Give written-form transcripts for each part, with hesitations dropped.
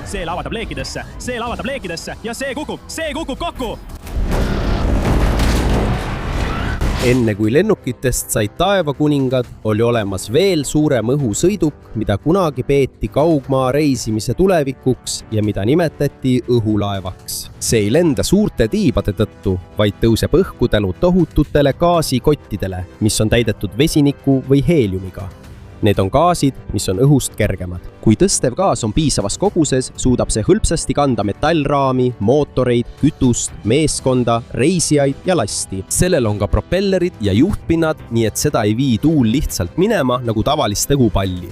see lahvatab leekidesse ja see kukub kokku. Enne kui lennukitest said taevakuningad, oli olemas veel suurem õhusõiduk, mida kunagi peeti kaugmaa reisimise tulevikuks ja mida nimetati õhulaevaks. See ei lenda suurte tiibade tõttu, vaid tõuseb õhku tänu tohututele gaasikottidele, mis on täidetud vesiniku või heeliumiga. Need on gaasid, mis on õhust kergemad. Kui tõstev gaas on piisavas koguses, suudab see hõlpsasti kanda metallraami, mootoreid, kütust, meeskonda, reisijaid ja lasti. Sellel on ka propellerid ja juhtpinnad, nii et seda ei vii tuul lihtsalt minema nagu tavalist õhupalli.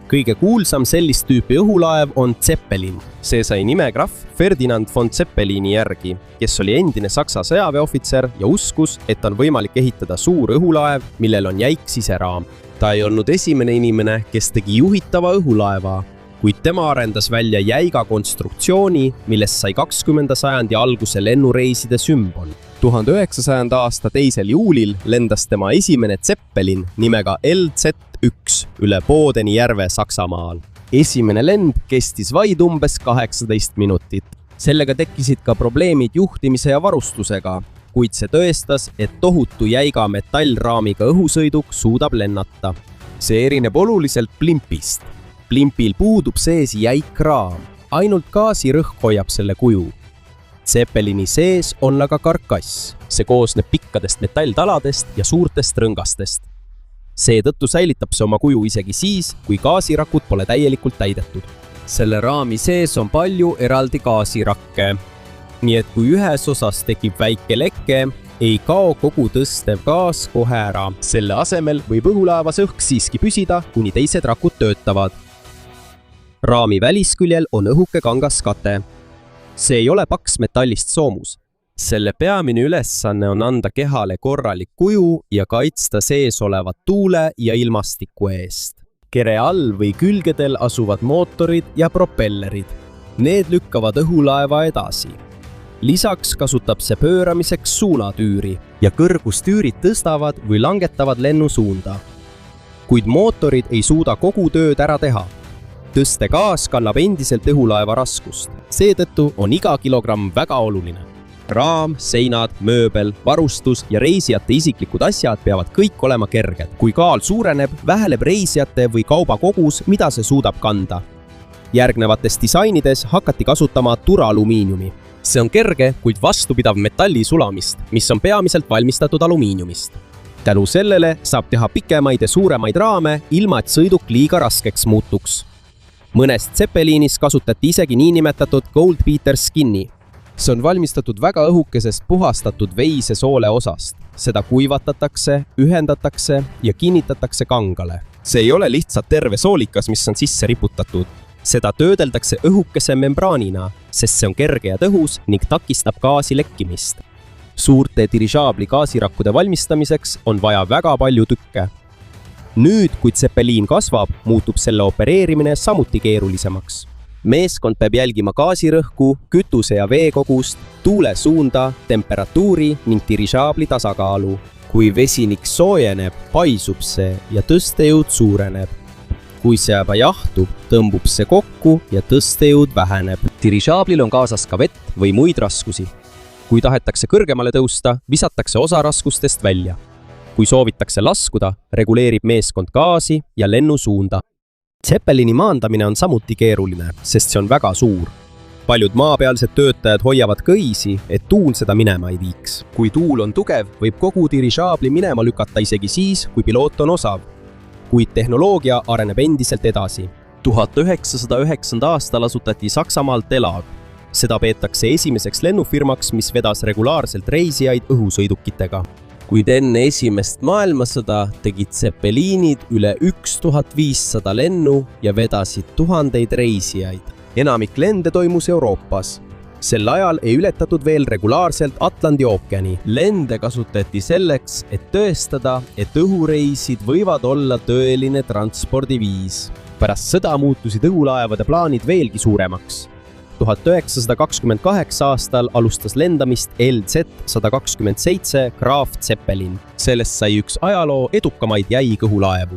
Kõige kuulsam sellist tüüpi õhulaev on Zeppelin. See sai nime krahv Ferdinand von Zeppelini järgi, kes oli endine Saksa sõjaväeohvitser ja uskus, et on võimalik ehitada suur õhulaev, millel on jäik siseraam. Ta ei olnud esimene inimene, kes tegi juhitava õhulaeva, kuid tema arendas välja jäiga konstruktsiooni, millest sai 20. sajandi alguse lennureiside sümbol. 1900. aasta 2. juulil lendas tema esimene Zeppelin nimega LZ1 üle Bodeni järve Saksamaal. Esimene lend kestis vaid umbes 18 minutit. Sellega tekkisid ka probleemid juhtimise ja varustusega, kuid see tõestas, et tohutu jäiga metallraamiga õhusõiduk suudab lennata. See erineb oluliselt blimpist. Blimpil puudub sees jäik raam, ainult gaasirõhk hoiab selle kuju. Zeppelini sees on aga karkass. See koosneb pikkadest metalltaladest ja suurtest rõngastest. Seetõttu säilitab see oma kuju isegi siis, kui gaasirakud pole täielikult täidetud. Selle raami sees on palju eraldi gaasirakke. Nii et kui ühes osas tekib väike leke, ei kao kogu tõstev gaas kohe ära. Selle asemel võib õhulaevas õhk siiski püsida, kuni teised rakud töötavad. Raami välisküljel on õhuke kangas kate. See ei ole paks metallist soomus. Selle peamine ülesanne on anda kehale korralik kuju ja kaitsta sees olevat tuule ja ilmastiku eest. Kere all või külgedel asuvad mootorid ja propellerid. Need lükkavad õhulaeva edasi. Lisaks kasutab see pööramiseks suunatüüri ja kõrgustüürid tõstavad või langetavad lennusuunda. Kuid mootorid ei suuda kogu tööd ära teha. Tõstegaas kannab endiselt õhulaeva raskust. Seetõttu on iga kilogramm väga oluline. Raam, seinad, mööbel, varustus ja reisijate isiklikud asjad peavad kõik olema kerged. Kui kaal suureneb, väheneb reisijate või kauba kogus, mida see suudab kanda. Järgnevates disainides hakati kasutama duralumiiniumi. See on kerge, kuid vastupidav metalli sulamist, mis on peamiselt valmistatud alumiiniumist. Tänu sellele saab teha pikemaid ja suuremaid raame, ilma et sõiduk liiga raskeks muutuks. Mõnest Zeppelinis kasutati isegi niinimetatud goldbeater skinni. See on valmistatud väga õhukesest puhastatud veisesoole osast. Seda kuivatatakse, ühendatakse ja kinnitatakse kangale. See ei ole lihtsalt terve soolikas, mis on sisse riputatud. Seda töödeldakse õhukese membraanina, sest see on kerge ja tõhus ning takistab gaasi lekkimist. Suurte dirižaabli gaasirakkude valmistamiseks on vaja väga palju tükke. Nüüd, kui Zeppelin kasvab, muutub selle opereerimine samuti keerulisemaks. Meeskond peab jälgima gaasirõhku, kütuse ja veekogust, tuule suunda, temperatuuri ning dirižaabli tasakaalu. Kui vesinik soojeneb, paisub see ja tõstejõud suureneb. Kui see aga jahtub, tõmbub see kokku ja tõstejõud väheneb. Dirižaablil on kaasas ka vett või muid raskusi. Kui tahetakse kõrgemale tõusta, visatakse osa raskustest välja. Kui soovitakse laskuda, reguleerib meeskond gaasi ja lennusuunda. Zeppelini maandamine on samuti keeruline, sest see on väga suur. Paljud maapealsed töötajad hoiavad kõisi, et tuul seda minema ei viiks. Kui tuul on tugev, võib kogu dirižaabli minema lükata isegi siis, kui piloot on osav. Kuid tehnoloogia areneb endiselt edasi. 1909. aastal asutati Saksamaal Telag. Seda peetakse esimeseks lennufirmaks, mis vedas regulaarselt reisijaid õhusõidukitega. Kuid enne esimest maailmasõda tegid Zeppelinid üle 1500 lennu ja vedasid tuhandeid reisijaid. Enamik lende toimus Euroopas. Sel ajal ei ületatud veel regulaarselt Atlandi ookeani. Lende kasutati selleks, et tõestada, et õhureisid võivad olla tõeline transpordiviis. Pärast sõda muutusid õhulaevade plaanid veelgi suuremaks. 1928 aastal alustas lendamist LZ-127 Graf Zeppelin. Sellest sai üks ajaloo edukamaid jäigõhulaevu.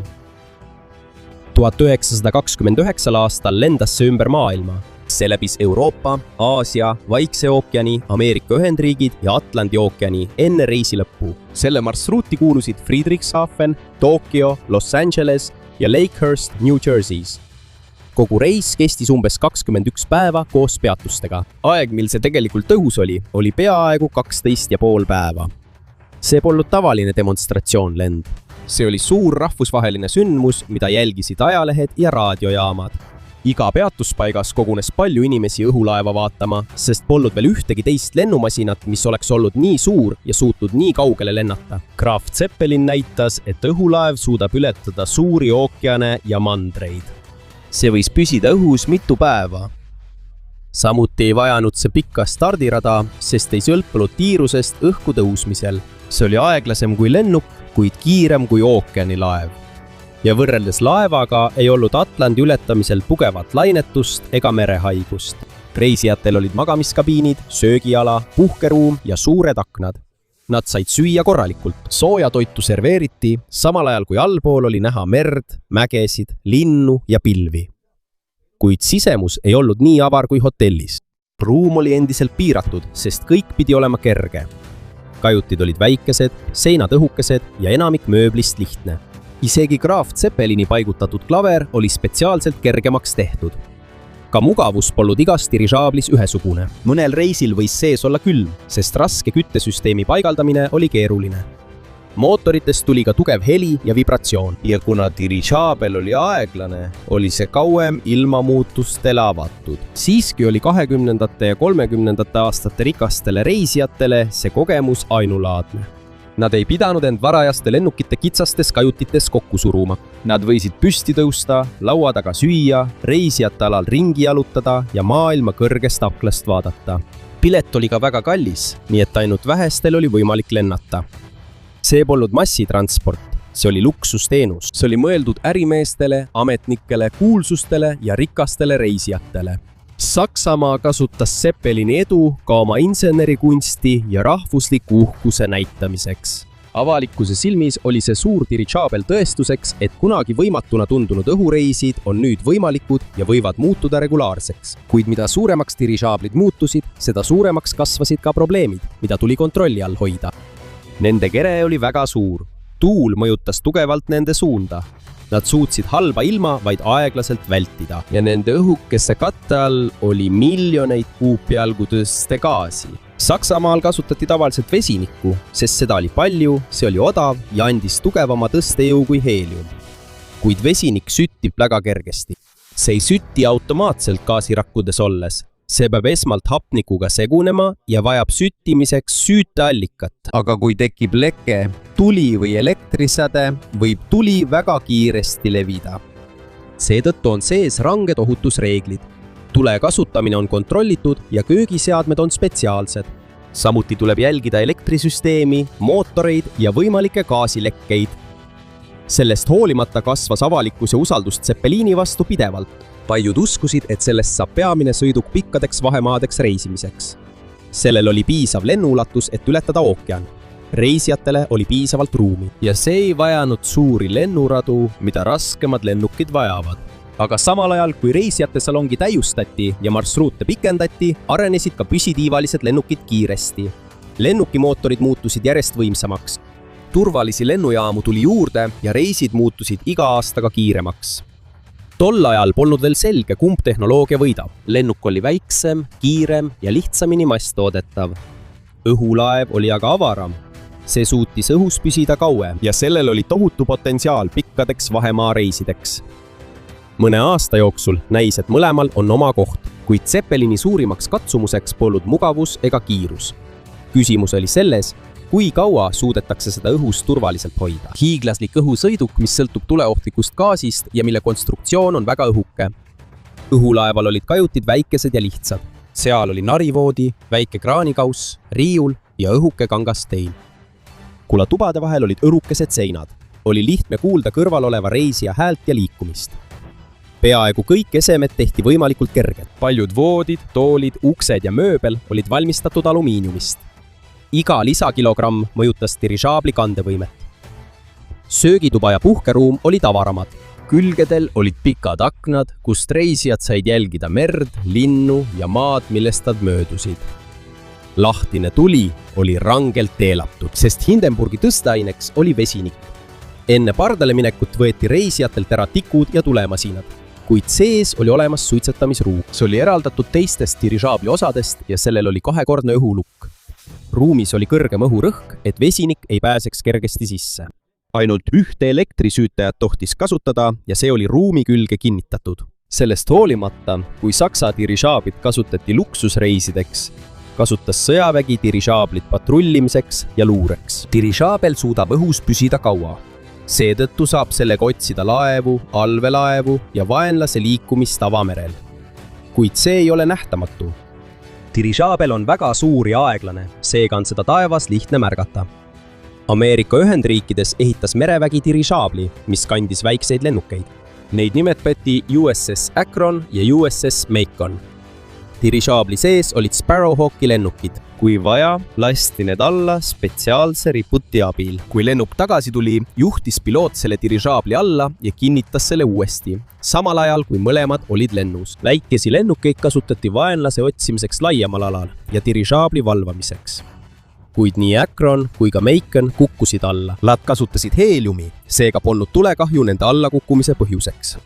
1929. aastal lendas see ümber maailma. See läbis Euroopa, Aasia, Vaikse ookeani, Ameerika Ühendriigid ja Atlandi ookeani enne reisi lõppu. Selle marsruuti kuulusid Friedrichshafen, Tokyo, Los Angeles ja Lakehurst, New Jersey's. Kogu reis kestis umbes 21 päeva koos peatustega. Aeg, mil see tegelikult õhus oli peaaegu 12,5 päeva. See polnud tavaline demonstratsioonlend. See oli suur rahvusvaheline sündmus, mida jälgisid ajalehed ja raadiojaamad. Iga peatuspaigas kogunes palju inimesi õhulaeva vaatama, sest polnud veel ühtegi teist lennumasinat, mis oleks olnud nii suur ja suutnud nii kaugele lennata. Graf Zeppelin näitas, et õhulaev suudab ületada suuri ookeane ja mandreid. See võis püsida õhus mitu päeva. Samuti ei vajanud see pikka stardirada, sest ei sõlpunud tiirusest õhku tõusmisel. See oli aeglasem kui lennuk, kuid kiirem kui ookeanilaev. Ja võrreldes laevaga ei olnud Atlandi ületamisel tugevat lainetust ega merehaigust. Reisijatel olid magamiskabiinid, söögiala, puhkeruum ja suured aknad. Nad said süüa korralikult. Soojatoitu serveeriti, samal ajal kui allpool oli näha merd, mägesid, linnu ja pilvi. Kuid sisemus ei olnud nii avar kui hotellis. Ruum oli endiselt piiratud, sest kõik pidi olema kerge. Kajutid olid väikesed, seinad õhukesed ja enamik mööblist lihtne. Isegi Graf Zeppelini paigutatud klaver oli spetsiaalselt kergemaks tehtud. Ka mugavus polnud igas dirižaablis ühesugune. Mõnel reisil võis sees olla külm, sest raske küttesüsteemi paigaldamine oli keeruline. Mootoritest tuli ka tugev heli ja vibratsioon. Ja kuna dirižaabel oli aeglane, oli see kauem ilma muutustele avatud. Siiski oli 20. ja 30. aastate rikastele reisijatele see kogemus ainulaadne. Nad ei pidanud end varajaste lennukite kitsastes kajutites kokku suruma. Nad võisid püsti tõusta, laua taga süüa, reisijate alal ringi jalutada ja maailma kõrgest aklast vaadata. Pilet oli ka väga kallis, nii et ainult vähestel oli võimalik lennata. See polnud massitransport, see oli luksusteenus. See oli mõeldud ärimeestele, ametnikele, kuulsustele ja rikastele reisijatele. Saksamaa kasutas Zeppelini edu ka oma insenerikunsti ja rahvusliku uhkuse näitamiseks. Avalikkuse silmis oli see suur dirižaabel tõestuseks, et kunagi võimatuna tundunud õhureisid on nüüd võimalikud ja võivad muutuda regulaarseks. Kuid mida suuremaks dirižaablid muutusid, seda suuremaks kasvasid ka probleemid, mida tuli kontrolli all hoida. Nende kere oli väga suur. Tuul mõjutas tugevalt nende suunda. Nad suutsid halba ilma vaid aeglaselt vältida ja nende õhukesse katte all oli miljoneid kuupjalgu tõstegaasi. Saksamaal kasutati tavaliselt vesinikku, sest seda oli palju, see oli odav ja andis tugevama tõstejõu kui heelium. Kuid vesinik süttib väga kergesti. See ei sütti automaatselt gaasirakkudes olles. See peab esmalt hapnikuga segunema ja vajab süttimiseks süüteallikat. Aga kui tekib leke, tuli või elektrisäde, võib tuli väga kiiresti levida. Seetõttu on sees ranged ohutusreeglid. Tule kasutamine on kontrollitud ja köögiseadmed on spetsiaalsed. Samuti tuleb jälgida elektrisüsteemi, mootoreid ja võimalikke gaasilekkeid. Sellest hoolimata kasvas avalikkuse usaldus Zeppelini vastu pidevalt. Paljud uskusid, et sellest saab peamine sõiduk pikkadeks vahemaadeks reisimiseks. Sellel oli piisav lennuulatus, et ületada ookean. Reisijatele oli piisavalt ruumi ja see ei vajanud suuri lennuradu, mida raskemad lennukid vajavad. Aga samal ajal, kui reisijate salongi täiustati ja marsruute pikendati, arenesid ka püsitiivalised lennukid kiiresti. Lennukimootorid muutusid järjest võimsamaks. Turvalisi lennujaamu tuli juurde ja reisid muutusid iga aastaga kiiremaks. Tol ajal polnud veel selge, kumb tehnoloogia võidab. Lennuk oli väiksem, kiirem ja lihtsamini masstoodetav. Õhulaev oli aga avaram. See suutis õhus püsida kauem ja sellel oli tohutu potentsiaal pikkadeks vahemaa reisideks. Mõne aasta jooksul näis, et mõlemal on oma koht, kuid Zeppelini suurimaks katsumuseks polnud mugavus ega kiirus. Küsimus oli selles, kui kaua suudetakse seda õhus turvaliselt hoida. Hiiglaslik õhusõiduk, mis sõltub tuleohtlikust gaasist ja mille konstruktsioon on väga õhuke. Õhulaeval olid kajutid väikesed ja lihtsad. Seal oli narivoodi, väike kraanikauss, riiul ja õhuke kangastein. Kula tubade vahel olid õrukesed seinad. Oli lihtne kuulda kõrval oleva reisija häält ja liikumist. Peaaegu kõik esemed tehti võimalikult kerged. Paljud voodid, toolid, uksed ja mööbel olid valmistatud alumiiniumist. Iga lisakilogramm mõjutas dirižaabli kandevõimet. Söögituba ja puhkeruum olid avaramad. külgedel olid pikad aknad, kust reisijad said jälgida merd, linnu ja maad, millest nad möödusid. Lahtine tuli oli rangelt teelatud, sest Hindenburgi tõsteaineks oli vesinik. Enne pardale minekut võeti reisijatelt ära tikud ja tulemasinad, kuid sees oli olemas suitsetamisruum. See oli eraldatud teistest dirižaabli osadest ja sellel oli 2-kordne õhulukk. Ruumis oli kõrgem õhurõhk, et vesinik ei pääseks kergesti sisse. Ainult ühte elektrisüütajat tohtis kasutada ja see oli ruumi külge kinnitatud. Sellest hoolimata, kui Saksa dirižaablit kasutati luksusreisideks, kasutas sõjavägi dirižaablit patrullimiseks ja luureks. Dirižaabel suudab õhus püsida kaua. Seetõttu saab sellega otsida laevu, allveelaevu ja vaenlase liikumist avamerel. Kuid see ei ole nähtamatu. Dirižaabel on väga suur ja aeglane, seega on seda taevas lihtne märgata. Ameerika Ühendriikides ehitas merevägi dirižaabli, mis kandis väikseid lennukeid. Neid nimetati USS Akron ja USS Macon. Dirižaabli sees olid Sparrowhawki lennukid. Kui vaja, lasti need alla spetsiaalse riputi abil. Kui lennuk tagasi tuli, juhtis piloot selle dirižaabli alla ja kinnitas selle uuesti, samal ajal kui mõlemad olid lennus. Väikesi lennukeid kasutati vaenlase otsimiseks laiemal alal ja dirižaabli valvamiseks. Kuid nii Akron kui ka Macon kukkusid alla. Nad kasutasid heeliumi, seega polnud tulekahju nende allakukkumise põhjuseks.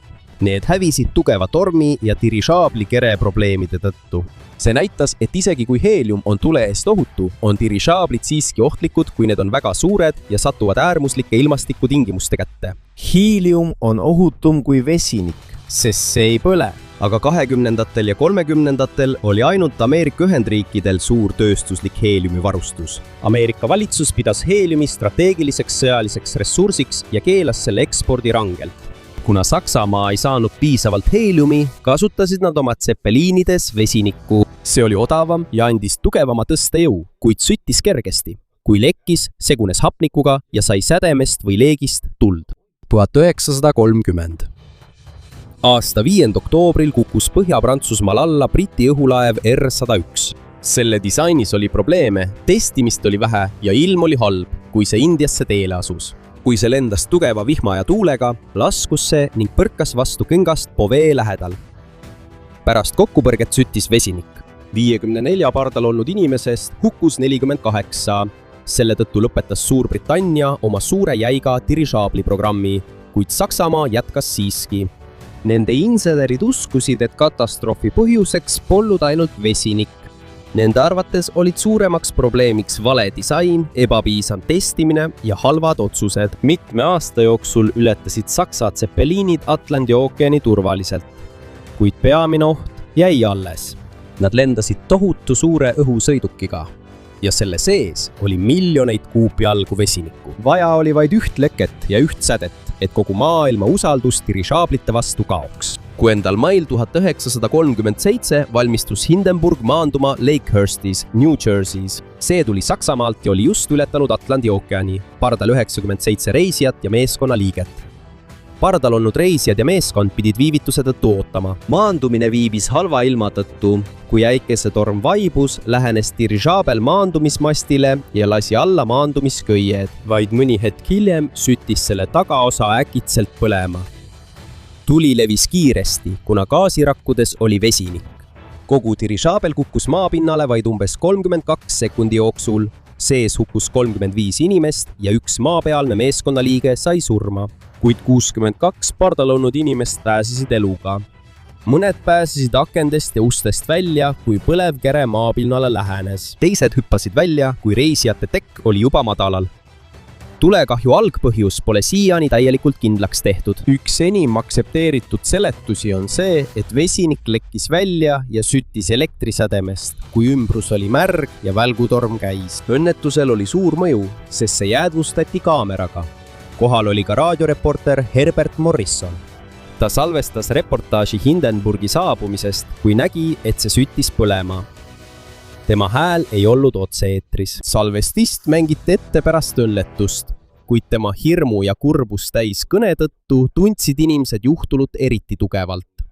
Need hävisid tugeva tormi ja dirižaabli kere probleemide tõttu. See näitas, et isegi kui heelium on tule eest ohutu, on dirižaablid siiski ohtlikud, kui need on väga suured ja satuvad äärmuslike ilmastikutingimuste kätte. Hiilium on ohutum kui vesinik, sest see ei põle. Aga 20. ja 30. oli ainult Ameerika Ühendriikidel suur tööstuslik heeliumivarustus. Ameerika valitsus pidas heeliumi strateegiliseks sõjaliseks ressursiks ja keelas selle ekspordi rangelt. Kuna Saksamaa ei saanud piisavalt heeliumi, kasutasid nad oma tsepeliinides vesinikku. See oli odavam ja andis tugevama tõstejõu, kuid süttis kergesti. Kui lekkis, segunes hapnikuga ja sai sädemest või leegist tuld. 1930. Aasta 5. oktoobril kukkus Põhja-Prantsusmaal alla Briti õhulaev R-101. Selle disainis oli probleeme, testimist oli vähe ja ilm oli halb, kui see Indiasse teele asus. Kui see lendas tugeva vihma ja tuulega, laskus see ning põrkas vastu kõngast Beauvais lähedal. Pärast kokkupõrget süttis vesinik. 54 pardal olnud inimesest hukkus 48. Selle tõttu lõpetas Suurbritannia oma suure jäiga dirižaabli programmi, kuid Saksamaa jätkas siiski. Nende insenerid uskusid, et katastroofi põhjuseks polnud ainult vesinik. Nende arvates olid suuremaks probleemiks vale disain, ebapiisav testimine ja halvad otsused. Mitme aasta jooksul ületasid Saksa tsepeliinid Atlandi ookeani turvaliselt, kuid peamine oht jäi alles. Nad lendasid tohutu suure õhusõidukiga ja selle sees oli miljoneid kuupjalgu vesinikku. Vaja oli vaid üht leket ja üht sädet, et kogu maailma usaldus dirižaablite vastu kaoks. 6. mail 1937 valmistus Hindenburg maanduma Lakehurstis, New Jersey's. See tuli Saksamaalt ja oli just ületanud Atlandi ookeani. Pardal 97 reisijat ja meeskonna liiget. Pardal olnud reisijad ja meeskond pidid viivituse tõttu ootama. Maandumine viibis halva ilma tõttu. Kui äikesetorm vaibus, lähenes dirižaabel maandumismastile ja lasi alla maandumiskõied. Vaid mõni hetk hiljem süttis selle tagaosa äkitselt põlema. Tuli levis kiiresti, kuna gaasirakkudes oli vesinik. Kogu dirižaabel kukkus maapinnale vaid umbes 32 sekundi jooksul. Sees hukkus 35 inimest ja üks maapealne meeskonnaliige sai surma. Kuid 62 pardal olnud inimest pääsesid eluga. Mõned pääsesid akendest ja ustest välja, kui põlevkere maapinnale lähenes. Teised hüppasid välja, kui reisijate tekk oli juba madalal. Tulekahju algpõhjus pole siiani täielikult kindlaks tehtud. Üks enim aktsepteeritud seletusi on see, et vesinik lekkis välja ja süttis elektrisädemest, kui ümbrus oli märg ja välgutorm käis. Õnnetusel oli suur mõju, sest see jäädvustati kaameraga. Kohal oli ka raadioreporter Herbert Morrison. Ta salvestas reportaaži Hindenburgi saabumisest, kui nägi, et see süttis põlema. Tema hääl ei olnud otse-eetris. Salvestist mängiti ette pärast õnnetust, kuid tema hirmu ja kurbus täis kõne tõttu tundsid inimesed juhtunud eriti tugevalt.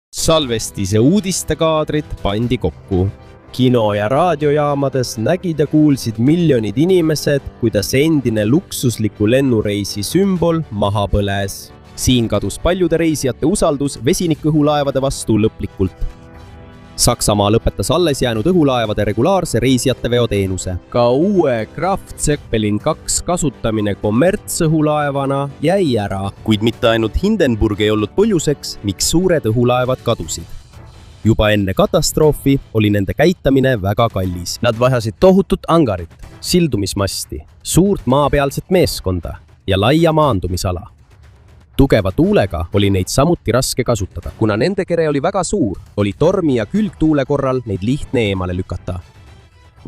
Salvestise uudistekaadrid pandi kokku. Kino- ja raadiojaamades nägid ja kuulsid miljonid inimesed, kuidas endine luksusliku lennureisi sümbol maha põles. siin kadus paljude reisijate usaldus vesinikõhulaevade vastu lõplikult. Saksamaa lõpetas alles jäänud õhulaevade regulaarse reisijate veoteenuse. Ka uue Graf Zeppelin 2 kasutamine kommertsõhulaevana jäi ära, kuid mitte ainult Hindenburg ei olnud põhjuseks, miks suured õhulaevad kadusid. Juba enne katastroofi oli nende käitamine väga kallis. Nad vajasid tohutut angarit, sildumismasti, suurt maapealset meeskonda ja laia maandumisala. Tugeva tuulega oli neid samuti raske kasutada. Kuna nende kere oli väga suur, oli tormi ja külgtuule korral neid lihtne eemale lükata.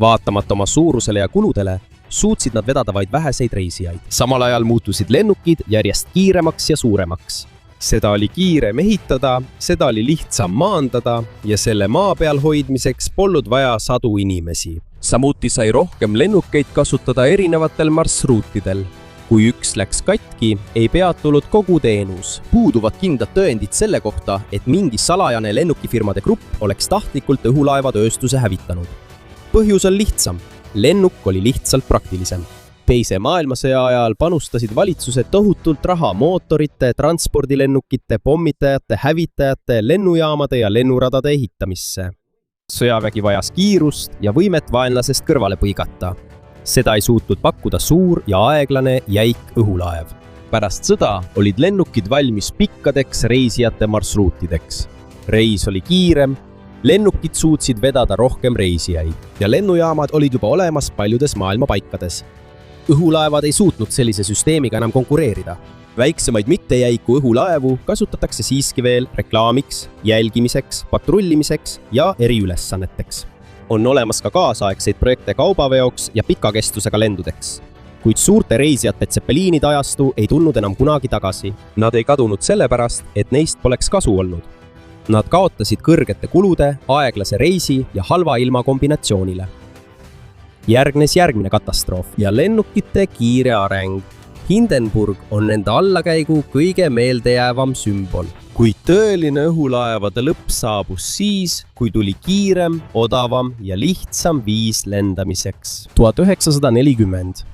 Vaatamata oma suurusele ja kuludele, suutsid nad vedada vaid väheseid reisijaid. Samal ajal muutusid lennukid järjest kiiremaks ja suuremaks. Seda oli kiire mehitada, seda oli lihtsam maandada ja selle maa peal hoidmiseks polnud vaja sadu inimesi. Samuti sai rohkem lennukeid kasutada erinevatel marsruutidel. Kui üks läks katki, ei peatunud kogu teenus. Puuduvad kindlad tõendid selle kohta, et mingi salajane lennukifirmade grupp oleks tahtlikult õhulaevatööstuse hävitanud. Põhjus on lihtsam. Lennuk oli lihtsalt praktilisem. Teise maailmasõja ajal panustasid valitsused tohutult raha mootorite, transpordilennukite, pommitajate, hävitajate, lennujaamade ja lennuradade ehitamisse. Sõjavägi vajas kiirust ja võimet vaenlasest kõrvale põigata. Seda ei suutnud pakkuda suur ja aeglane jäik õhulaev. Pärast sõda olid lennukid valmis pikkadeks reisijate marsruutideks. Reis oli kiirem, lennukid suutsid vedada rohkem reisijaid ja lennujaamad olid juba olemas paljudes maailma paikades. Õhulaevad ei suutnud sellise süsteemiga enam konkureerida. Väiksemaid mittejäiku õhulaevu kasutatakse siiski veel reklaamiks, jälgimiseks, patrullimiseks ja eriülesanneteks. On olemas ka kaasaegseid projekte kaubaveoks ja pikakestusega lendudeks. Kuid suurte reisijate Zeppeliinide ajastu ei tulnud enam kunagi tagasi. Nad ei kadunud sellepärast, et neist poleks kasu olnud. Nad kaotasid kõrgete kulude, aeglase reisi ja halva ilma kombinatsioonile. Järgnes järgmine katastroof ja lennukite kiire areng. Hindenburg on nende allakäigu kõige meeldejäävam sümbol. Kuid tõeline õhulaevade lõpp saabus siis, kui tuli kiirem, odavam ja lihtsam viis lendamiseks. 1940.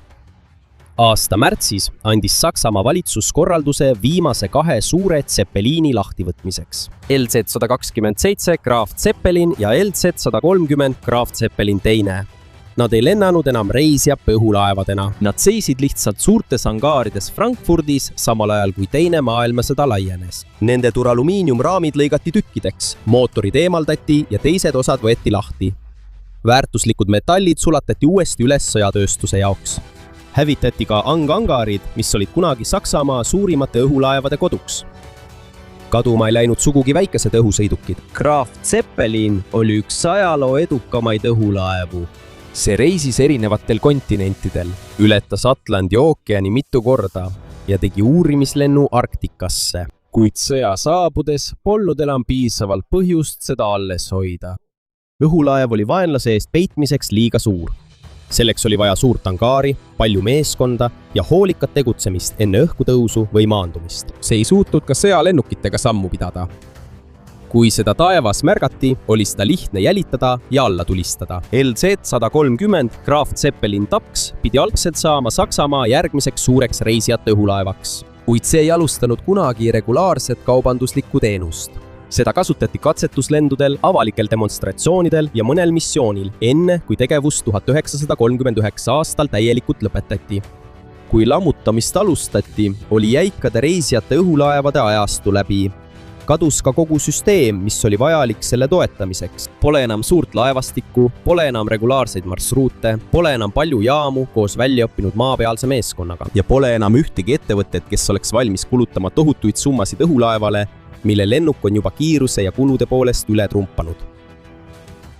Aasta märtsis andis Saksamaa valitsus korralduse viimase 2 suure Zeppeliini lahtivõtmiseks. LZ-127 Graf Zeppelin ja LZ-130 Graf Zeppelin II. Nad ei lennanud enam reisijate õhulaevadena. Nad seisid lihtsalt suurtes angaarides Frankfurdis, samal ajal kui teine maailmasõda laienes. Nende duralumiiniumraamid lõigati tükkideks, mootorid eemaldati ja teised osad võeti lahti. Väärtuslikud metallid sulatati uuesti üles sõjatööstuse jaoks. Hävitati ka angaarid, mis olid kunagi Saksamaa suurimate õhulaevade koduks. Kaduma ei läinud sugugi väikesed õhusõidukid. Graf Zeppelin oli üks ajaloo edukamaid õhulaevu. See reisis erinevatel kontinentidel, ületas Atlandi ookeani mitu korda ja tegi uurimislennu Arktikasse. Kuid sõja saabudes polnud enam piisavalt põhjust seda alles hoida. Õhulaev oli vaenlase eest peitmiseks liiga suur. Selleks oli vaja suurt angaari, palju meeskonda ja hoolikat tegutsemist enne õhkutõusu või maandumist. See ei suutnud ka sõjalennukitega sammu pidada. Kui seda taevas märgati, oli seda lihtne jälitada ja alla tulistada. LZ-130 Graf Zeppelin II pidi algselt saama Saksamaa järgmiseks suureks reisijate õhulaevaks. Kuid see ei alustanud kunagi regulaarset kaubanduslikku teenust. Seda kasutati katsetuslendudel, avalikel demonstratsioonidel ja mõnel missioonil, enne kui tegevus 1939 aastal täielikult lõpetati. Kui lammutamist alustati, oli jäikade reisijate õhulaevade ajastu läbi. Kadus ka kogu süsteem, mis oli vajalik selle toetamiseks. Pole enam suurt laevastikku, pole enam regulaarseid marsruute, pole enam palju jaamu koos väljaõppinud maapealse meeskonnaga. Ja pole enam ühtegi ettevõtet, kes oleks valmis kulutama tohutuid summasid õhulaevale, mille lennuk on juba kiiruse ja kulude poolest üle trumpanud.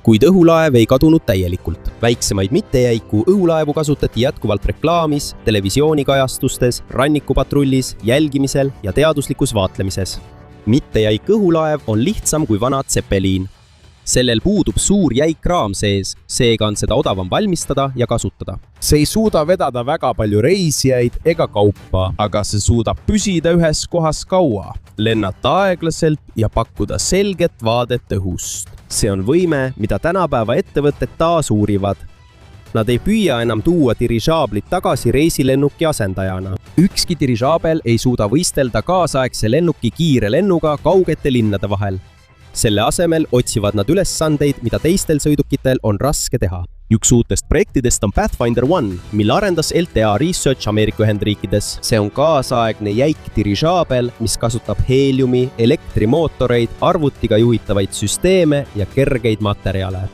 Kuid õhulaev ei kadunud täielikult. Väiksemaid mittejäiku õhulaevu kasutati jätkuvalt reklaamis, televisioonikajastustes, rannikupatrullis, jälgimisel ja teaduslikus vaatlemises. Mittejäik õhulaev on lihtsam kui vana Zeppeliin. Sellel puudub suur jäik raam sees, seega on seda odavam valmistada ja kasutada. See ei suuda vedada väga palju reisijaid ega kaupa, aga see suudab püsida ühes kohas kaua, lennata aeglaselt ja pakkuda selget vaadet õhust. See on võime, mida tänapäeva ettevõtted taas uurivad. Nad ei püüa enam tuua dirižaablit tagasi reisilennuki asendajana. Ükski dirižaabel ei suuda võistelda kaasaegse lennuki kiire lennuga kaugete linnade vahel. Selle asemel otsivad nad ülesandeid, mida teistel sõidukitel on raske teha. Üks uutest projektidest on Pathfinder 1, mille arendas LTA Research Ameerika Ühendriikides. See on kaasaegne jäik dirižaabel, mis kasutab heeliumi, elektrimootoreid, arvutiga juhitavaid süsteeme ja kergeid materjale.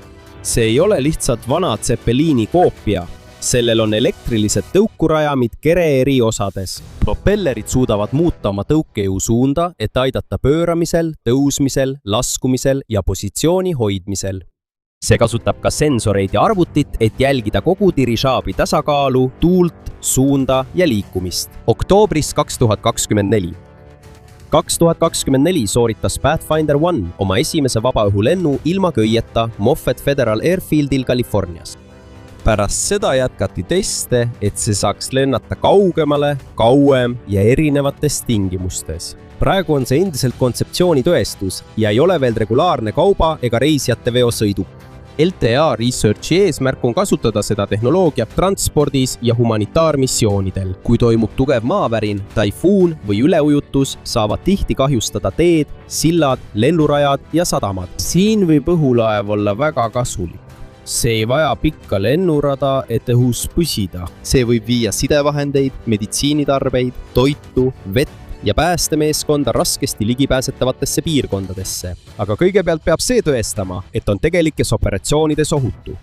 See ei ole lihtsalt vana Zeppelini koopia. Sellel on elektrilised tõukurajamid kere eri osades. Propellerid suudavad muuta oma tõukejõu suunda, et aidata pööramisel, tõusmisel, laskumisel ja positsiooni hoidmisel. See kasutab ka sensoreid ja arvutit, et jälgida kogu dirižaabli tasakaalu, tuult, suunda ja liikumist. Oktoobris 2024. 2024 sooritas Pathfinder 1 oma esimese vabaõhulennu ilma köieta Moffett Federal Airfieldil Californias. Pärast seda jätkati teste, et see saaks lennata kaugemale, kauem ja erinevates tingimustes. Praegu on see endiselt kontseptsiooni tõestus ja ei ole veel regulaarne kauba ega reisijate veosõiduk. LTA Researchi eesmärk on kasutada seda tehnoloogiat transpordis ja humanitaarmissioonidel. Kui toimub tugev maavärin, taifuun või üleujutus, saavad tihti kahjustada teed, sillad, lennurajad ja sadamad. Siin võib õhulaev olla väga kasulik. See ei vaja pikka lennurada, et õhus püsida. See võib viia sidevahendeid, meditsiinitarbeid, toitu, vett ja päästemeeskonda raskesti ligipääsetavatesse piirkondadesse. Aga kõigepealt peab see tõestama, et on tegelikes operatsioonides ohutu.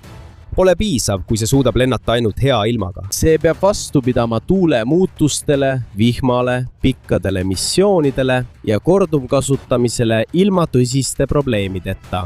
Pole piisav, kui see suudab lennata ainult hea ilmaga. See peab vastu pidama tuule muutustele, vihmale, pikkadele missioonidele ja korduvkasutamisele ilma tõsiste probleemideta.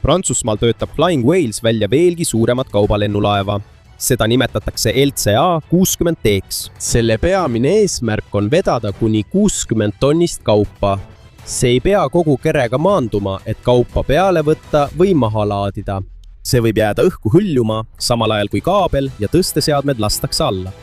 Prantsusmaal töötab Flying Whales välja veelgi suuremat kaubalennulaeva. Seda nimetatakse LCA 60T-ks. Selle peamine eesmärk on vedada kuni 60 tonnist kaupa. See ei pea kogu kerega maanduma, et kaupa peale võtta või maha laadida. See võib jääda õhku hõljuma, samal ajal kui kaabel ja tõsteseadmed lastakse alla.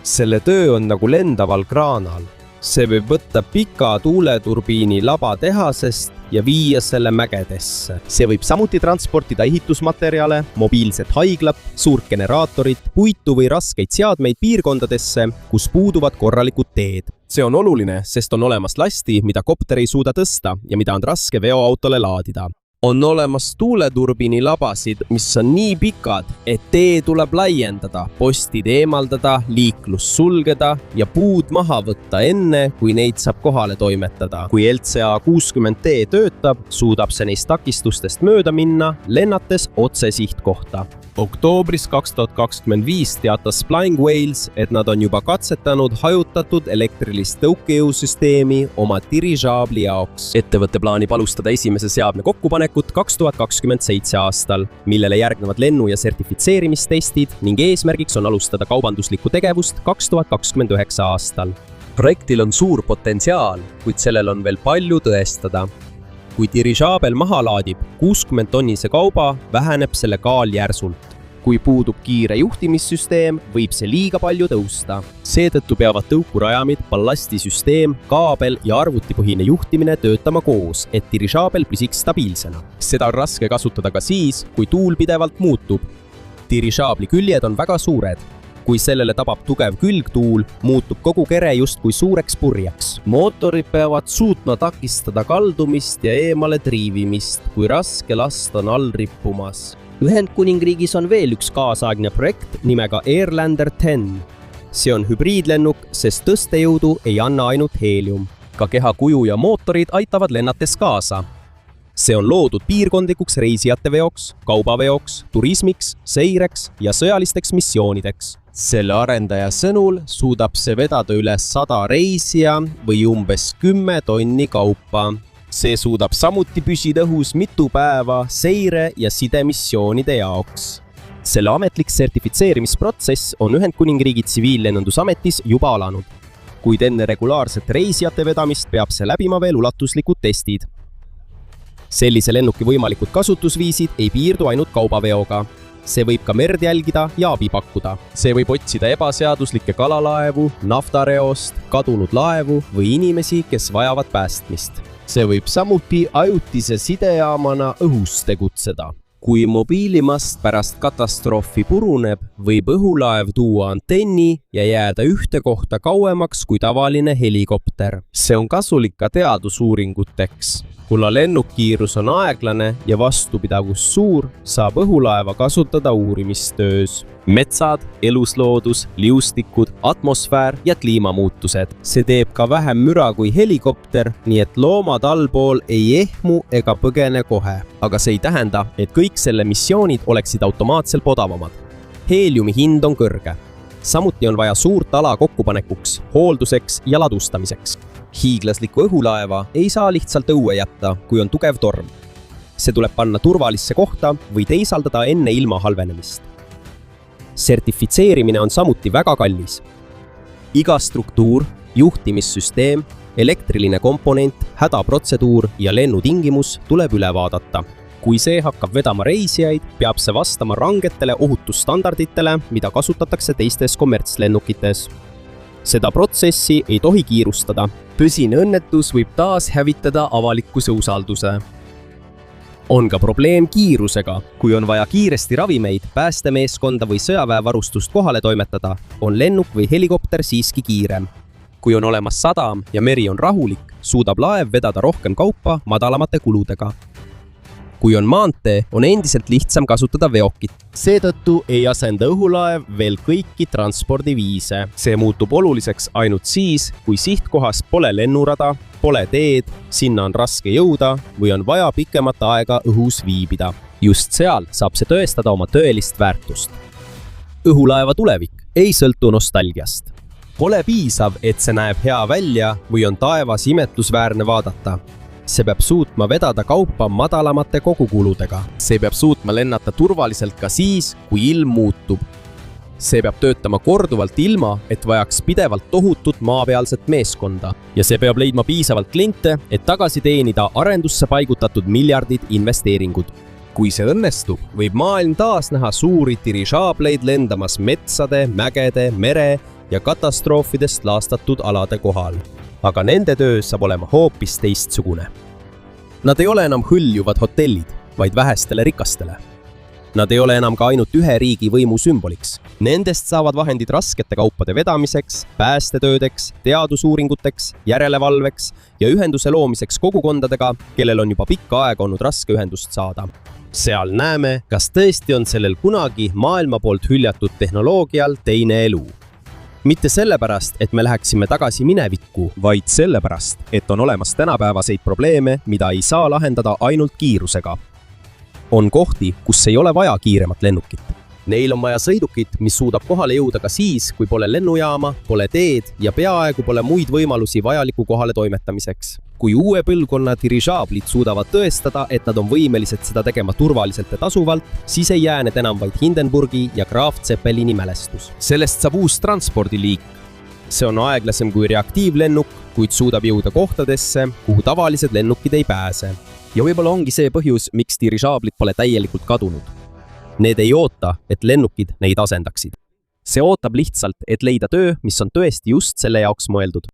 Selle töö on nagu lendaval kraanal. See võib võtta pika tuuleturbiini labatehasest ja viia selle mägedesse. See võib samuti transportida ehitusmaterjale, mobiilset haiglat, suurt generaatorit, puitu või raskeid seadmeid piirkondadesse, kus puuduvad korralikud teed. See on oluline, sest on olemas lasti, mida kopter ei suuda tõsta ja mida on raske veoautole laadida. On olemas tuuleturbiini labasid, mis on nii pikad, et tee tuleb laiendada, postid eemaldada, liiklus sulgeda ja puud maha võtta enne, kui neid saab kohale toimetada. Kui LCA 60T töötab, suudab see neist takistustest mööda minna, lennates otse sihtkohta. Oktoobris 2025 teatas Flying Whales, et nad on juba katsetanud hajutatud elektrilist tõukejõusüsteemi oma dirižaabli jaoks. Ettevõtte plaanib alustada esimese seadme kokkupanekut 2027 aastal, millele järgnevad lennu- ja sertifitseerimistestid ning eesmärgiks on alustada kaubanduslikku tegevust 2029 aastal. Projektil on suur potentsiaal, kuid sellel on veel palju tõestada. Kui dirižaabel maha laadib 60 tonnise kauba, väheneb selle kaal järsult. Kui puudub kiire juhtimissüsteem, võib see liiga palju tõusta. Seetõttu peavad tõukurajamid, ballastisüsteem, kaabel ja arvutipõhine juhtimine töötama koos, et dirižaabel püsiks stabiilsena. Seda on raske kasutada ka siis, kui tuul pidevalt muutub. Dirižaabli küljed on väga suured. Kui sellele tabab tugev külgtuul, muutub kogu kere justkui suureks purjeks. Mootorid peavad suutma takistada kaldumist ja eemale triivimist, kui raske last on all rippumas. Ühendkuningriigis on veel üks kaasaegne projekt nimega Airlander 10. See on hübriidlennuk, sest tõstejõudu ei anna ainult heelium. Ka keha kuju ja mootorid aitavad lennates kaasa. See on loodud piirkondlikuks reisijate veoks, kaubaveoks, turismiks, seireks ja sõjalisteks missioonideks. Selle arendaja sõnul suudab see vedada üle 100 reisija või umbes 10 tonni kaupa. See suudab samuti püsida õhus mitu päeva seire- ja sidemissioonide jaoks. Selle ametlik sertifitseerimisprotsess on Ühendkuningriigi tsiviillennundusametis juba alanud. Kuid enne regulaarset reisijate vedamist peab see läbima veel ulatuslikud testid. Sellise lennuki võimalikud kasutusviisid ei piirdu ainult kaubaveoga. See võib ka merd jälgida ja abi pakkuda. See võib otsida ebaseaduslikke kalalaevu, naftareost, kadunud laevu või inimesi, kes vajavad päästmist. See võib samuti ajutise sidejaamana õhus tegutseda. kui mobiilimast pärast katastroofi puruneb, võib õhulaev tuua antenni ja jääda ühte kohta kauemaks kui tavaline helikopter. See on kasulik ka teadusuuringuteks. Kuna lennukkiirus on aeglane ja vastupidavus suur, saab õhulaeva kasutada uurimistöös. Metsad, elusloodus, liustikud, atmosfäär ja kliimamuutused. See teeb ka vähem müra kui helikopter, nii et loomad allpool ei ehmu ega põgene kohe. Aga see ei tähenda, et kõik selle missioonid oleksid automaatselt odavamad. Heeliumi hind on kõrge. Samuti on vaja suurt ala kokkupanekuks, hoolduseks ja ladustamiseks. Hiiglaslikku õhulaeva ei saa lihtsalt õue jätta, kui on tugev torm. See tuleb panna turvalisse kohta või teisaldada enne ilma halvenemist. Sertifitseerimine on samuti väga kallis. Iga struktuur, juhtimissüsteem, elektriline komponent, hädaprotseduur ja lennutingimus tuleb üle vaadata. Kui see hakkab vedama reisijaid, peab see vastama rangetele ohutusstandarditele, mida kasutatakse teistes kommertslennukites. Seda protsessi ei tohi kiirustada. Tõsine õnnetus võib taas hävitada avalikkuse usalduse. On ka probleem kiirusega. Kui on vaja kiiresti ravimeid, päästemeeskonda või sõjaväevarustust kohale toimetada, on lennuk või helikopter siiski kiirem. Kui on olemas sadam ja meri on rahulik, suudab laev vedada rohkem kaupa madalamate kuludega. Kui on maantee, on endiselt lihtsam kasutada veokit. Seetõttu ei asenda õhulaev veel kõiki transpordiviise. See muutub oluliseks ainult siis, kui sihtkohas pole lennurada, pole teed, sinna on raske jõuda või on vaja pikemat aega õhus viibida. Just seal saab see tõestada oma tõelist väärtust. Õhulaeva tulevik ei sõltu nostalgiast. Pole piisav, et see näeb hea välja või on taevas imetlusväärne vaadata. See peab suutma vedada kaupa madalamate kogukuludega. See peab suutma lennata turvaliselt ka siis, kui ilm muutub. See peab töötama korduvalt ilma, et vajaks pidevalt tohutut maapealset meeskonda. Ja see peab leidma piisavalt kliente, et tagasi teenida arendusse paigutatud miljardid investeeringud. Kui see õnnestub, võib maailm taas näha suuri dirižaableid lendamas metsade, mägede, mere ja katastroofidest laastatud alade kohal. Aga nende töö saab olema hoopis teistsugune. Nad ei ole enam hõljuvad hotellid, vaid vähestele rikastele. Nad ei ole enam ka ainult ühe riigi võimu sümboliks. Nendest saavad vahendid raskete kaupade vedamiseks, päästetöödeks, teadusuuringuteks, järelevalveks ja ühenduse loomiseks kogukondadega, kellel on juba pikka aega olnud raske ühendust saada. Seal näeme, kas tõesti on sellel kunagi maailma poolt hüljatud tehnoloogial teine elu. Mitte sellepärast, et me läheksime tagasi minevikku, vaid sellepärast, et on olemas tänapäevaseid probleeme, mida ei saa lahendada ainult kiirusega. On kohti, kus ei ole vaja kiiremat lennukit. Neil on vaja sõidukit, mis suudab kohale jõuda ka siis, kui pole lennujaama, pole teed ja peaaegu pole muid võimalusi vajaliku kohale toimetamiseks. Kui uue põlvkonna dirižaablid suudavad tõestada, et nad on võimelised seda tegema turvaliselt ja tasuvalt, siis ei jää need enam vaid Hindenburgi ja Graf Zeppelini mälestus. Sellest saab uus transpordiliik. See on aeglasem kui reaktiivlennuk, kuid suudab jõuda kohtadesse, kuhu tavalised lennukid ei pääse. Ja võib-olla ongi see põhjus, miks dirižaablid pole täielikult kadunud. Need ei oota, et lennukid neid asendaksid. See ootab lihtsalt, et leida töö, mis on tõesti just selle jaoks mõeldud.